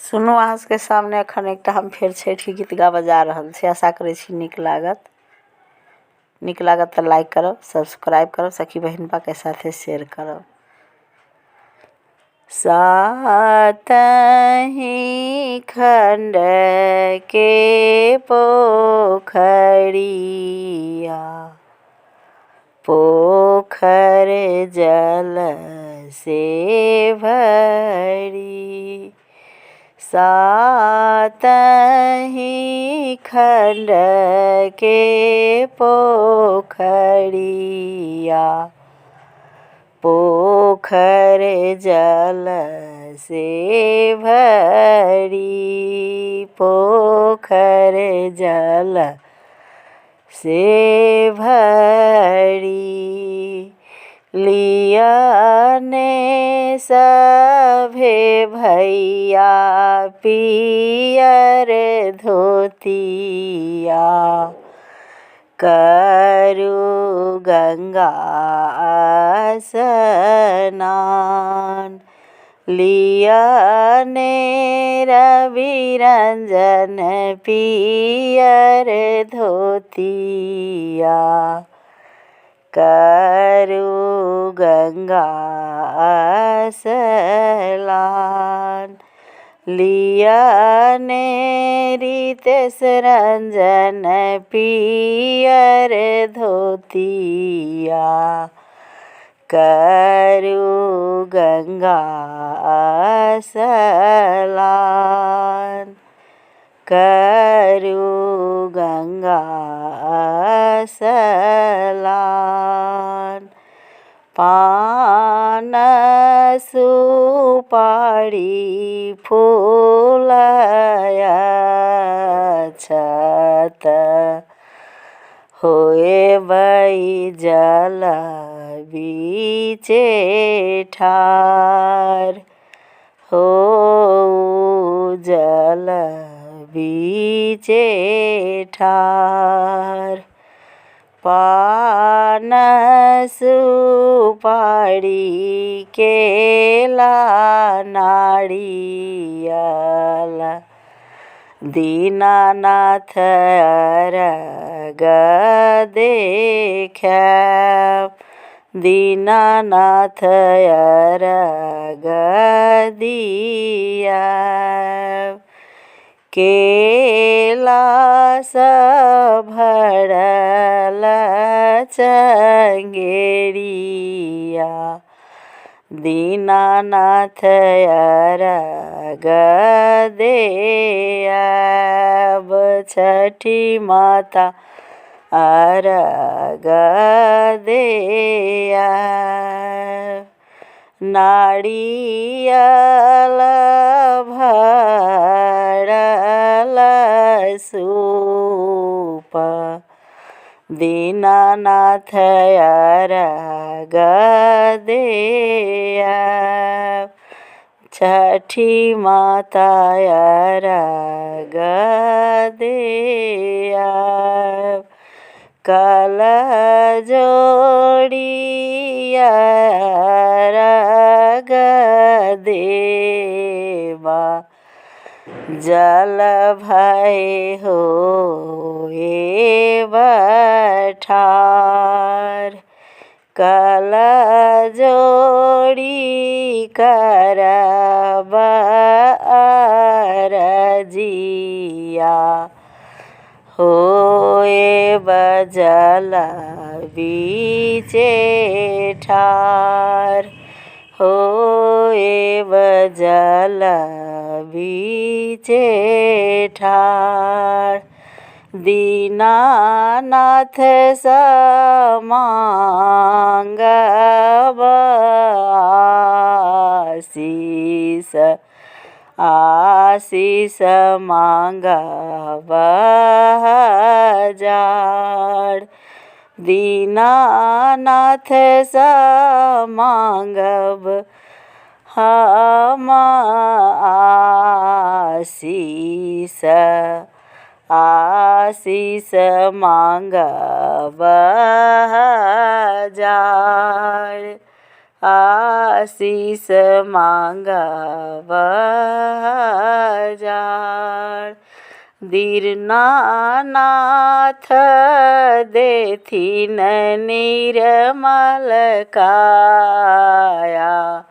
सुनू अहाँ सबके सामने एखन एकटा हम फेर छठि गीत गाबऽ जा रहल छी। आशा करै छी नीक लागत तऽ लाइक करब, सब्सक्राइब करब, सखी बहिनपाके साथे शेयर करब। सातहि खंड के पोखरिया पोखर जल से भरी। सातहि खंड के पोखरिया पोखर जल से भरी। पोखर जल से भरी। लियाने सभे भैया पियर धोतिया करू गंगा स्नान। लियाने रवि रंजन पियर धोतिया करू गंगा स्नान। लियाने रितेश रंजन पियर धोतिया करू गंगा स्नान। करू गंगा स्नान। पान सुपारी फूल अक्षत होए बई जल बीचे ठार। हो जल बीचे ठार। पान सुपारी केला नारियल दीनानाथ अरग देखाब। दीनानाथ अरग दियाब। केला सब भरल चंगेरिया दीनानाथ अरग देआब। छठी माता अरग देआब। नारियल भरल सूप दीनानाथ अरग देआब। छठी माता अरग देआब। कल जोड़ी अरग देबा जल भय होए बठार। कल जोड़ी करब अरजिया होए बजल बीचे ठार। होए बजल बीचे ठार। दीनानाथ समांगब आशीष। आशीष मांगब हजार। दीनानाथ समांगब हम आशीष। आशीष मांगब हजार। आशीष मांगब जाड़। दीनानाथ देथिन निर्मल काया,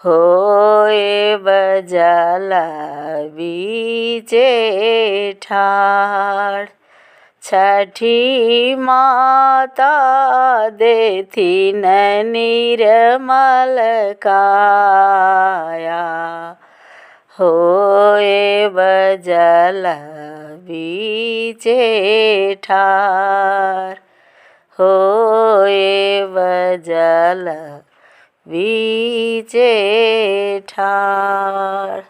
होए बजल बीचे ठाड़। छठी माता देथिन निर्मल काया, होए बजल बीचे ठाड़। होए बजल बीचे ठाड़।